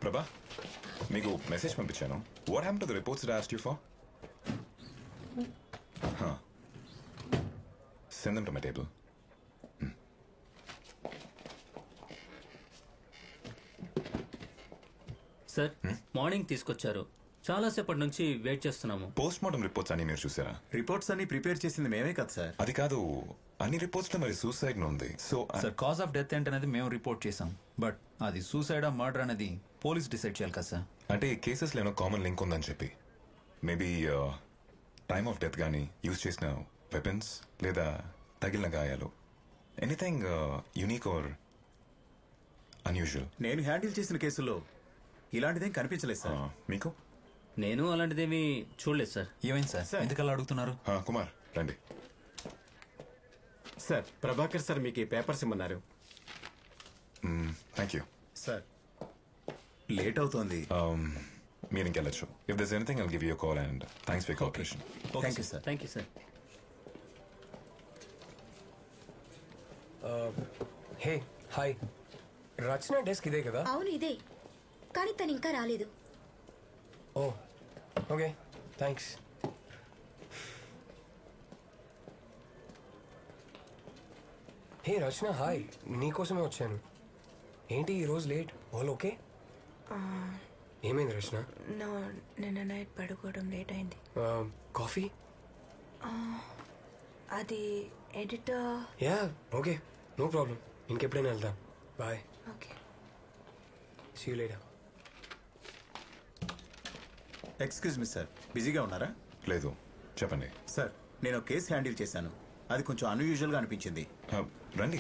ప్రభా మీకు మెసేజ్ పంపించాను. What happened to the reports that I asked you for? Send them to my table. Sir morning తీసుకొచ్చారు, చాలాసేపటి నుంచి వెయిట్ చేస్తున్నాము. పోస్ట్ మార్టం రిపోర్ట్స్ అన్ని మీరు చూసారా? రిపోర్ట్స్ అన్ని ప్రిపేర్ చేసింది మేమే కదా సార్. అది కాదు, అన్ని రిపోర్ట్స్ లో మరి సూసైడ్ ఉంది. So sir cause of death ఏంటనేది మేము రిపోర్ట్ చేసాం, బట్ అది సూసైడా మర్డర్ అనేది పోలీస్ డిసైడ్ చేయాలి కదా సార్. అంటే ఈ కేసెస్ లో ఏమైనా కామన్ లింక్ ఉందని చెప్పి మేబీ టైమ్ ఆఫ్ డెత్ కానీ యూజ్ చేసిన వెపన్స్ లేదా తగిలిన గాయాలు, ఎనీథింగ్ యూనిక్ ఆర్ అన్యూజువల్. నేను హ్యాండిల్ చేసిన కేసులో ఇలాంటిదేం కనిపించలేదు సార్. మీకు? నేను అలాంటిదేమీ చూడలేదు సార్. ఏమైంది సార్, ఎందుకలా అడుగుతున్నారు? కుమార్ రండి. సార్ ప్రభాకర్ సార్ మీకు ఈ పేపర్స్ ఇమ్మన్నారు. Thank you sir. లేట్ అవుతోంది, మీరు ఇంకెళ్ళచ్చు. If this anything I'll give you call and thanks for cooperation. Thank you sir. Thank you sir. Hey hi, Rachana desk ఇదే కదా? అవును ఇదే, కానీ తను ఇంకా రాలేదు. Oh okay thanks. Hey Rachana hi, నీకోసమే వచ్చాను. ఏంటి ఈరోజు లేట్? All okay? ఏమైంది రచన? నిన్న నైట్ పడుకోవడం లేట్ అయింది. కాఫీ? అది editor. Yeah okay no problem, ఇంకెప్పుడైనా వెళ్దాం. Bye. Okay see you later. Excuse me sir, బిజీగా ఉన్నారా? లేదు, చెప్పండి. సార్ నేను కేసు హ్యాండిల్ చేశాను, అది కొంచెం అన్యూజువల్గా అనిపించింది. రండి.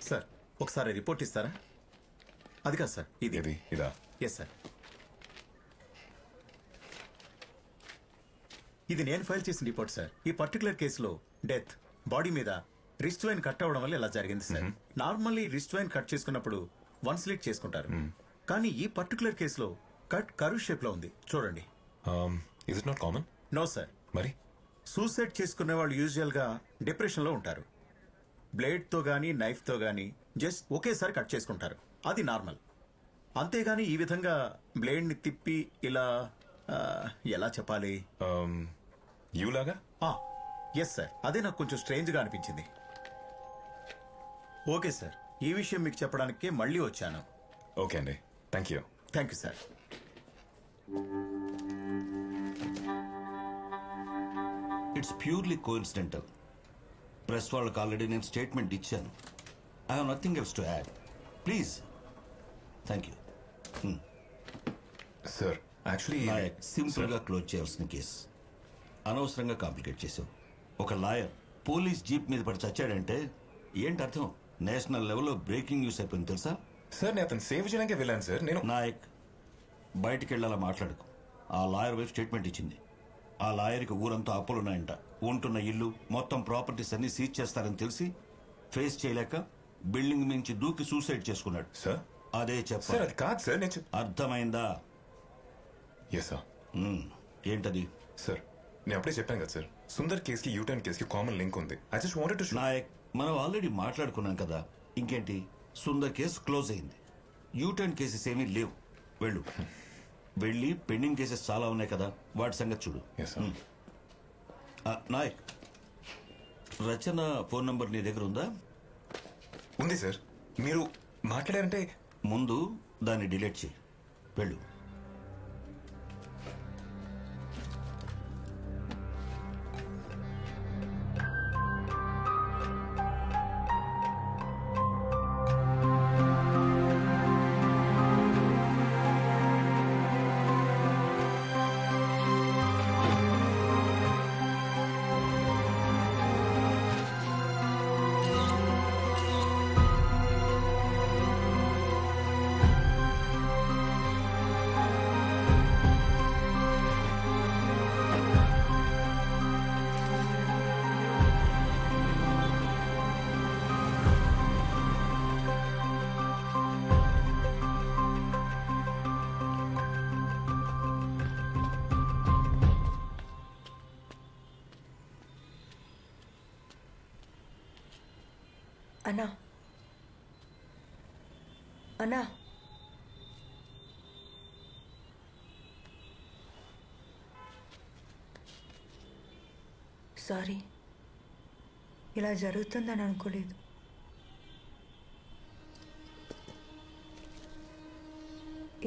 సార్ ఒకసారి రిపోర్ట్ ఇస్తారా? అది కాదు సార్, ఇది. ఇదా? Yes sir. ఇది నేను ఫైల్ చేసిన రిపోర్ట్ సార్. ఈ పర్టికులర్ కేసులో డెత్ బాడీ మీద రిస్ట్ వైన్ కట్ అవ్వడం వల్ల ఇలా జరిగింది sir. Normally wrist vein cut చేసుకున్నప్పుడు వన్ స్లిట్ చేసుకుంటారు, కానీ ఈ పర్టికులర్ కేసులో కట్ కర్వ్ షేప్ లో ఉంది. చూడండి. Is it not common? No sir. మరి సూసైడ్ చేసుకునే వాళ్ళు యూజువల్ గా డిప్రెషన్ లో ఉంటారు. బ్లేడ్ తో గానీ నైఫ్ తో గానీ జస్ట్ ఒకేసారి కట్ చేసుకుంటారు, అది నార్మల్. అంతేగాని ఈ విధంగా బ్లేడ్ ని తిప్పి ఇలా ఎలా చెప్పాలి, యూలాగా? ఎస్ సార్, అదే నాకు కొంచెం స్ట్రేంజ్ గా అనిపించింది. ఓకే సార్, ఈ విషయం మీకు చెప్పడానికే మళ్ళీ వచ్చాను. ఓకే అండి, thank you. Thank you sir. It's purely coincidental. Press వాళ్ళకి ఆల్రెడీ నేను స్టేట్మెంట్ ఇచ్చాను. I have nothing else to add. Please. Thank you. Sir actually simple గా క్లోజ్ చేయాల్సిన కేసు అనవసరంగా కాంప్లికేట్ చేసావు. ఒక లాయర్ పోలీస్ జీప్ మీద పడి చచ్చాడంటే ఏంటి అర్థం? నేషనల్ లెవెల్లో బ్రేకింగ్ న్యూస్ అయిపోయింది తెలుసా? సార్ నేను అతను సేవ్ చేయడానికి వెళ్ళాను సార్. నేను నాయక్ బయటికి వెళ్ళాలా మాట్లాడుకు. ఆ లాయర్ వైపు స్టేట్మెంట్ ఇచ్చింది. ఆ లాయర్కి ఊరంతా అప్పులున్నాయంట. ఉంటున్న ఇల్లు మొత్తం ప్రాపర్టీస్ అన్ని సీజ్ చేస్తారని తెలిసి ఫేస్ చేయలేక బిల్డింగ్ మించి దూకి సూసైడ్ చేసుకున్నాడు. సార్ అదే సార్ చెప్పారు. అది కాదు సార్. నేను అర్థమైందా? Yes sir. ఏంటది? సార్ నేను అప్పుడే చెప్పాను కదా సార్, సుందర్ కేసుకి యూటర్న్ కేసుకి కామన్ లింక్ ఉంది. I just wanted to Nayak మనం ఆల్రెడీ మాట్లాడుకున్నాం కదా, ఇంకేంటి? సుందర్ కేసు క్లోజ్ అయింది. యూటర్న్ కేసెస్ ఏమీ లేవు. వెళ్ళు. వెళ్ళి పెండింగ్ కేసెస్ చాలా ఉన్నాయి కదా, వాటి సంగతి చూడు. నాయక్, రచన ఫోన్ నంబర్ నీ దగ్గర ఉందా? ఉంది సార్. మీరు మాట్లాడారంటే ముందు దాన్ని డిలీట్ చేయి. వెళ్ళు. అన్నా అన్నా సారీ, ఇలా జరుగుతుందని అనుకోలేదు.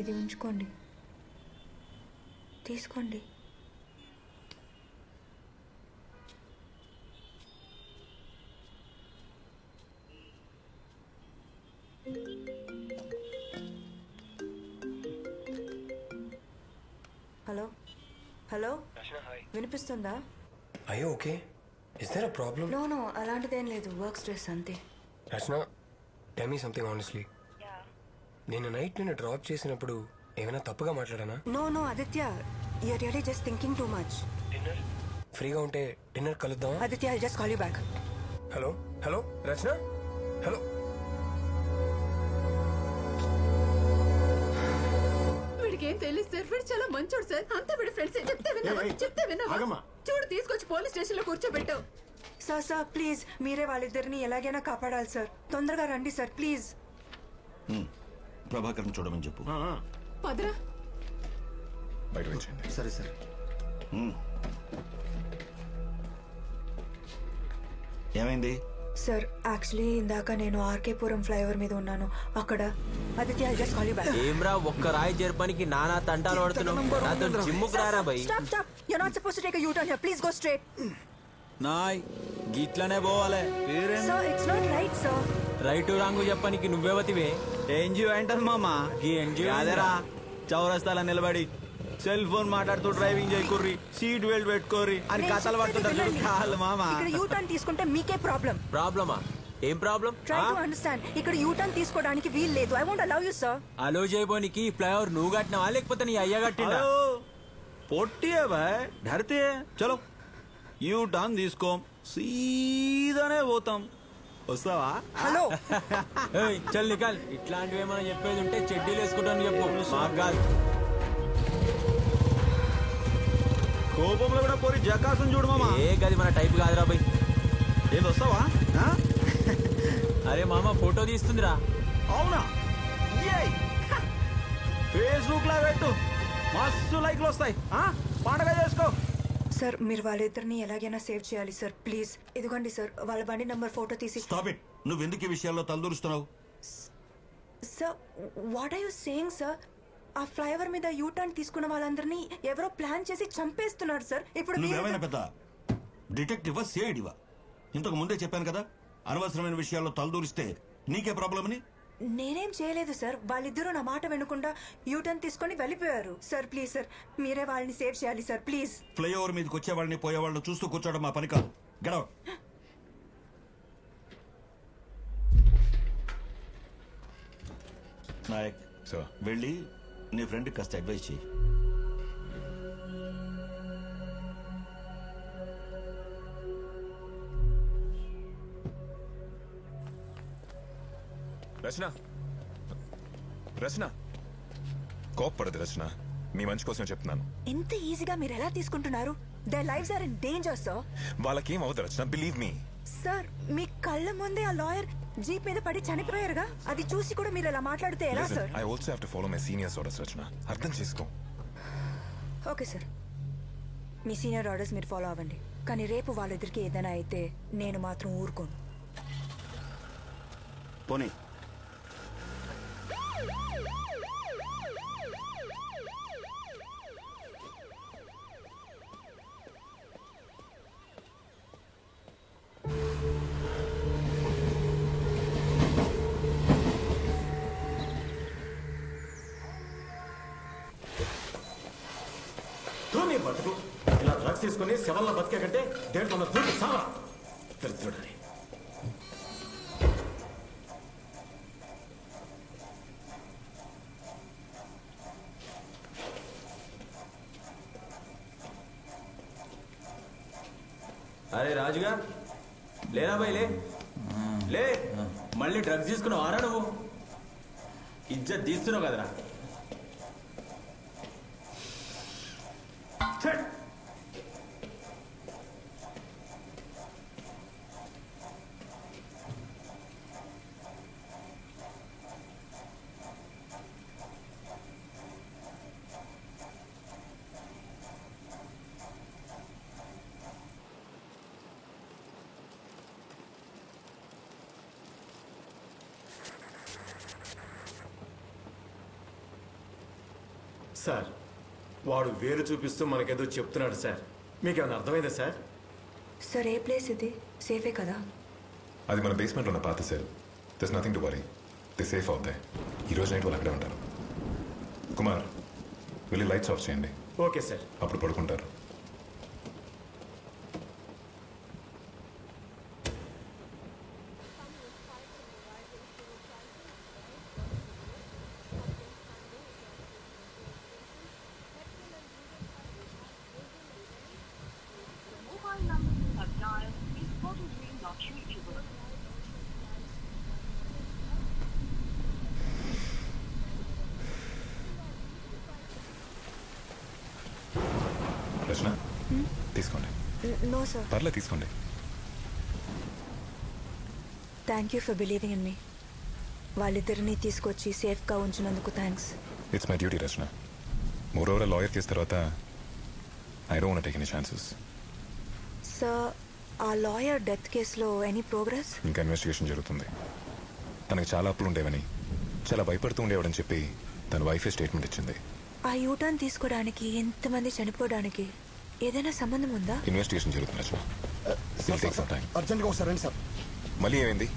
ఇది ఉంచుకోండి, తీసుకోండి. హలో హలో, వినిపిస్తుందా? అయ్యో okay, is there a problem? No no, అలాంటిదేం లేదు, వర్క్ స్ట్రెస్ అంతే. Rachana, tell me something honestly. నేను నైట్ నిన్ను డ్రాప్ చేసినప్పుడు ఏమైనా తప్పుగా మాట్లాడానా? No no Aditya, you're really just thinking too much. Dinner ఫ్రీగా ఉంటే డిన్నర్ కలుద్దాం. Aditya, I just call you back. Hello hello Rachana, hello. వీడికి ఏం తెలియదు సార్, వీడు చాలా మంచోడు సార్. అంతా వీడి ఫ్రెండ్స్. చెప్తే విన్నావా? చూడు, తీసుకొచ్చి పోలీస్ స్టేషన్ లో కూర్చోబెట్టావు. సార్ సార్ ప్లీజ్, మీరే వాళ్ళిద్దరిని ఎలాగైనా కాపాడాలి సార్. తొందరగా రండి సార్ ప్లీజ్. ప్రభాకర్ చూడమని చెప్పు. పదరా. బయట వచ్చేయండి. సరే సరే. ఏమైంది? సార్ యాక్చువల్లీ ఇందాక నేను ఆర్కేపురం ఫ్లైఓవర్ మీద ఉన్నాను. అక్కడ Aditya, I just call you back. ఏమ్రా, ఒక్క రాయి చేర్పానికి నానా తంటాలు పడుతున్నావు. నాతో జిమ్ముకు రారా బై. Stop stop, you are not supposed to take a U turn here. Please go straight. నాయ్ గిట్లనే పోవాలి. Sir it's not right sir. Right wrong చెప్పనికి నువ్వెవతివే? ఎన్జిఓ ఏంటది మామ? ఈ ఎన్జిఓ అదేరా, చౌరస్తాల నిలబడి సెల్ ఫోన్ మాట్లాడుతూ డ్రైవింగ్ చేయకుర్రి, సీట్ బెల్ట్ పెట్టుకోర్రి అని కథలు పడుతుంటారు కాళ్ళు మామ. ఇక్కడ యూ టర్న్ తీసుకుంటే మీకే ప్రాబ్లం. ప్రాబ్లమా? ఏం ప్రాబ్లం? Try to understand. ఇక్కడ యూ టర్న్ తీసుకోవడానికి వీలు లేదు. I won't allow you sir. Allow చేయబోనికి ఫ్లైఓవర్ నువ్వు కట్టినావా లేకపోతే నీ అయ్య కట్టినా? పొట్టియే బాయ్, ధరతే. చలో యూ టర్న్ తీసుకోం, సీదానే పోతాం. వస్తావా? హలో చల్ నికాల్. ఇట్లాంటివి ఏమైనా చెప్పేది ఉంటే చెడ్డీలు వేసుకుంటాను చెప్పు, మాకు కాదు. కోపంలో కూడా పోరి జకాసం చూడు మామ. ఏ గది మన టైప్ కాదురా బై. ఏది వస్తావా? అరే మామ, ఫోటో తీస్తుందిరా. అవునా? ఫేస్బుక్ లో పెట్టు, మస్తు లైక్లు వస్తాయి. పండగ చేసుకో. సార్ మీరు వాళ్ళిద్దరిని ఎలాగైనా సేవ్ చేయాలి సార్ ప్లీజ్. ఇదిగోండి సార్ వాళ్ళ బండి నంబర్ ఫోటో తీసి. Stop it. నువ్వెందుకు ఈ విషయాల్లో తలదూరుస్తున్నావు? Sir what are you saying sir? ఆ ఫ్లైఓవర్ మీద యూ టర్న్ తీసుకున్న వాళ్ళందరినీ ఎవరో ప్లాన్ చేసి చంపేస్తున్నారు సార్. ఇప్పుడు నువ్వేమైనా పెద్ద డిటెక్టివా, సిఐడివా? ఇంతకు ముందే చెప్పాను కదా, అనవసరమైన విషయాల్లో తలదూరిస్తే నీకే ప్రాబ్లం అని. నేనేం చేయలేదు సార్. వాళ్ళిద్దరూ నా మాట వినకుండా యూ టర్న్ తీసుకొని వెళ్ళిపోయారు సార్. ప్లీజ్ సార్, మీరే వాళ్ళని సేవ్ చేయాలి సార్ ప్లీజ్. ఫ్లైఓవర్ మీదకి వచ్చేవాళ్ళని పోయేవాళ్ళని చూస్తూ కూర్చోవడం మా పని కాదు. గెట్ నాయక్ సార్, వెళ్ళి నీ ఫ్రెండ్ కాస్త అడ్వైస్ చేయి. రచన, రచన కోప్పడదు రచన, మీ మంచి కోసం చెప్తున్నాను. ఎంత ఈజీగా మీరు ఎలా తీసుకుంటున్నారు? Their lives are in danger sir. వాళ్ళకేం అవుతుంది రచన, బిలీవ్ మీ. సార్ మీ కళ్ళ ముందే ఆ లాయర్ జీప్ మీద పడి చనిపోయారుగా, అది చూసి కూడా మీరు ఎలా మాట్లాడితే ఎలా sir? I also have to follow my seniors orders Rachana, అర్థం చేసుకో. ఓకే సార్, మీ సీనియర్ ఆర్డర్స్ మీరు ఫాలో అవ్వండి. కానీ రేపు వాళ్ళిద్దరికి ఏదైనా అయితే నేను మాత్రం ఊరుకోను. పోనీ బతుకు ఇలా డ్రగ్స్ తీసుకుని శవల్లో బతికే కంటే దేంట్లో దూకి సావా తెలుసుడని. అరే రాజుగా, లేరా బై, లే లే. మళ్ళీ డ్రగ్స్ తీసుకున్నావు ఆరా? నువ్వు ఇజ్జత్ తీస్తున్నావు కదరా. సార్ వాడు వేలు చూపిస్తూ మనకేదో చెప్తున్నాడు సార్. మీకేమైనా అర్థమైందా సార్? సార్ ఏ ప్లేస్ ఇది? సేఫే కదా? అది మన బేస్మెంట్లో ఉన్న పాత cell. There's nothing to worry. The safe అవుతాయి. ఈరోజు నైట్ వాళ్ళు అక్కడే ఉంటారు. కుమార్ వెళ్ళి లైట్స్ ఆఫ్ చేయండి. Okay sir. అప్పుడు పడుకుంటారు. రచన తీసుకోండి. No sir. పర్లేదు తీసుకోండి. Thank you for believing in me. వాళ్ళిద్దరిని తీసుకొచ్చి సేఫ్గా ఉంచినందుకు thanks. It's my duty Rachana. Moreover lawyer case తర్వాత I don't want take any chances. Sir ఆ లాయర్ డెత్ కేసులో ఎనీ ప్రోగ్రెస్? ఇంకా ఇన్వెస్టిగేషన్ జరుగుతుంది. తనకి చాలా అప్పులు ఉండేవని, చాలా భయపడుతూ ఉండేవాడని చెప్పి తన వైఫే స్టేట్మెంట్ ఇచ్చింది. ఆ యూటర్న్ తీసుకోవడానికి ఎంతమంది చనిపోవడానికి ఏదైనా సంబంధం ఉందా? ఇన్వెస్టిగేషన్ జరుగుతుంది Rachana. Will take some time. అర్జెంట్గా ఒకసారి రండి సార్. మళ్ళీ ఏమైంది?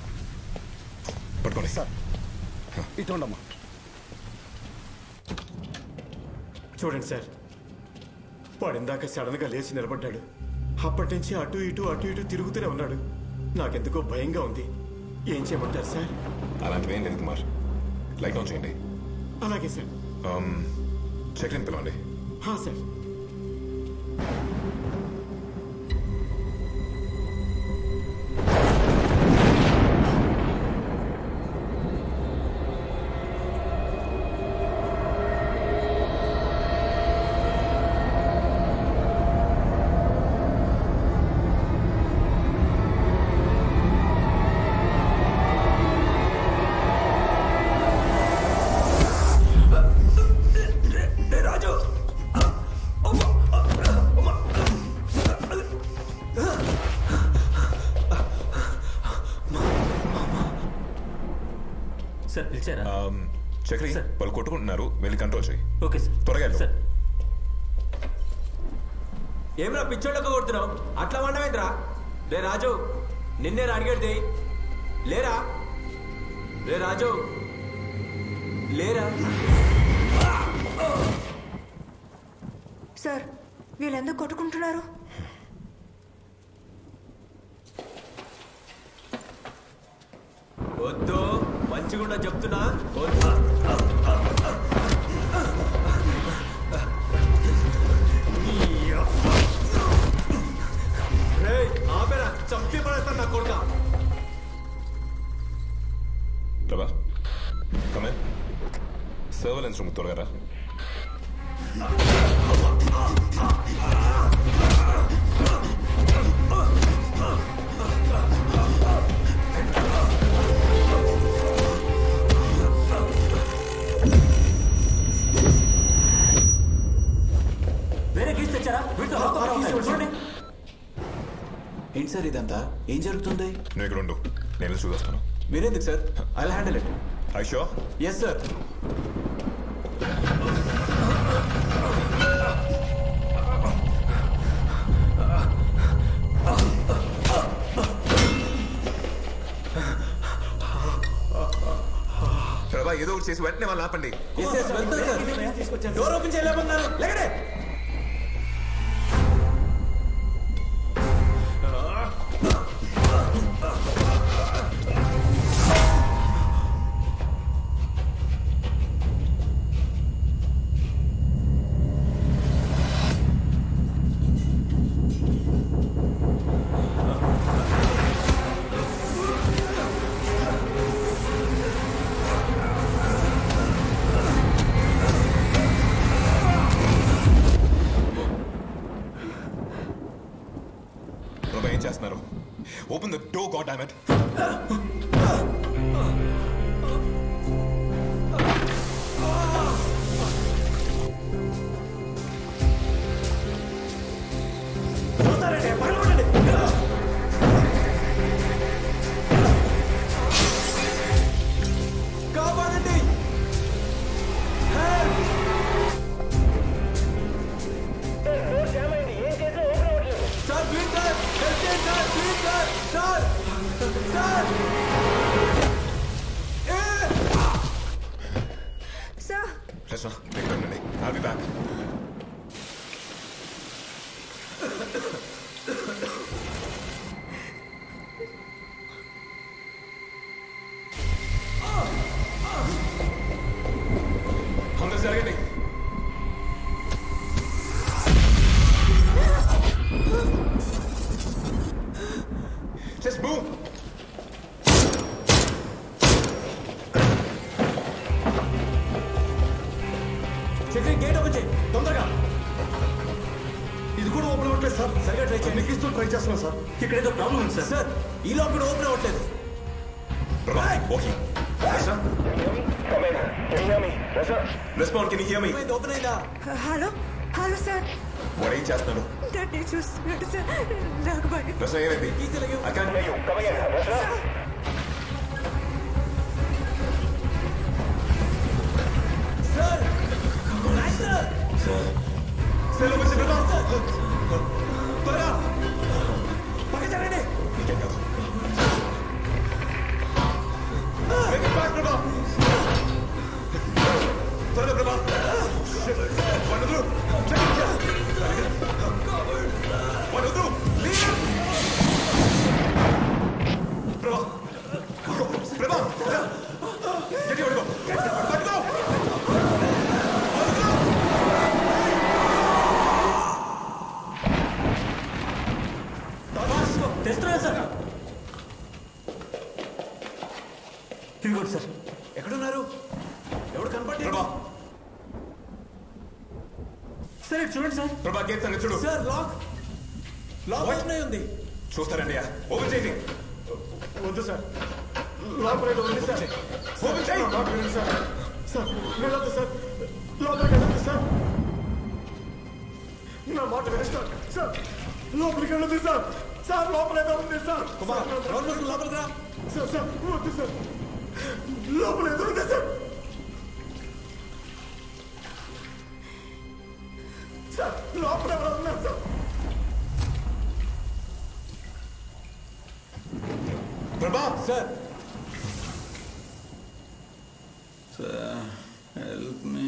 పట్టుకోండి సార్. ఇటు ఉండమ్మా. చూడండి సార్, వాడు ఇందాక సడన్గా లేచి నిలబడ్డాడు. అప్పటి నుంచి అటు ఇటు తిరుగుతూనే ఉన్నాడు. నాకెందుకో భయంగా ఉంది. ఏం చేయమంటారు సార్? అలాంటివి ఏం లేదు కుమార్. లైట్ ఆన్ చేయండి. అలాగే సార్. చక్రని పిలవండి. సార్. సార్ పిలిచారా? చక్రి వాళ్ళు కొట్టుకుంటున్నారు, వెళ్ళి కంట్రోల్ చేయి. Okay sir. త్వరగా సార్. ఏమరా పిచ్చోళ్ళకు కొడుతున్నావు? అట్లా వండవేంద్రా? రే రాజు, నిన్నే అడిగేది లేరా? రే రాజు లేరా? సార్ వీళ్ళు ఎందుకు కొట్టుకుంటున్నారు? వద్దు, మంచిగుండా చెప్తున్నా. ఆపేరా, చంపి పడేస్తాను నా కొడుక. ప్రభా కమే సర్వేలెన్స్ రూమ్ త్వరగా రా. వేరే గీసి తెచ్చారా? చూడండి. ఏంటి సార్ ఇదంతా? ఏం జరుగుతుంది? నువ్వు ఇక్కడ ఉండు, నేను చూదొస్తాను. మీరెందుకు sir? I will handle it. I sure? Yes sir. Prabha ఏదో ఒకటి చేసి వెంటనే వాళ్ళు ఆపండి. డోర్ ఓపెన్ చేయలేమన్నారు. లేకడే. ఏం చేస్తున్నారు? Open the door, god damn it. కాపాడండి. ట్రై చేస్తున్నాను సార్. ఇక్కడ ఏదో ప్రాబ్లం ఉంది సార్. సార్ ఈ లాక్ కూడా ఓపెన్ అవ్వట్లేదు. Respond, can you hear me? Open అయిందా? హలో హలో సార్, వాడు ఏం చేస్తున్నాడు? నన్ను చూస్తున్నాడు సార్. నాకు భయం. రస ఏమైంది? I can't hear you. Come again, Rasa. Sir sir Sir, look, Mr. Prabha. త్వరగా పక్క జరగండి. నీకేం కాదు. Make it fast, Prabha. త్వరగా, Prabha. One of you. One of you. Leave. Prabha. Prabha. Get your go. Let go. తెస్తున్నా sir. ఇదిగోండి sir. ఎక్కడున్నారు? ఎవడు కనపడలేదు. సార్ ఇటు చూడండి సార్. ప్రభా గేట్ సంగతి చూడు. సార్ లాక్ ఓపెన్ అయి ఉంది. చూస్తారండి, ఓపెన్ చేయండి. వద్దు సార్, లోపల ఏదో ఉంది సార్. ఓపెన్ చేయి. లోపలికి వెళ్ళండి సార్. సార్ వెళ్ళొద్దు సార్, లోపలికి వెళ్ళొద్దు సార్. నా మాట వినండి సార్. సార్ లోపలికి వెళ్ళొద్దు సార్. సార్ లోపల ఏదో ఉంది సార్. రౌండ్ మూసుకుని లోపలికి రా. సార్ సార్ వద్దు సార్, లోపల ఏదో ఉంది సార్. సార్ లోపల ఎవరో ఉన్నారు సార్. ప్రభా. Sir help me.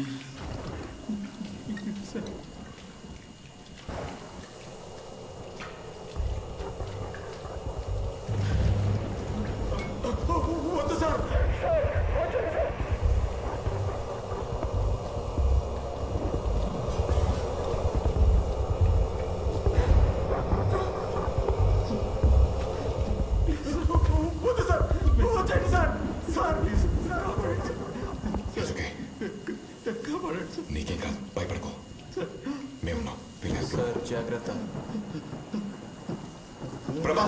వద్దు సార్. వద్దు సార్, వచ్చేయండి sir. Sir please sir, It's okay. నీకేం కాదు, భయపడుకో. మేమున్నాం. సార్ జాగ్రత్త. ప్రభా.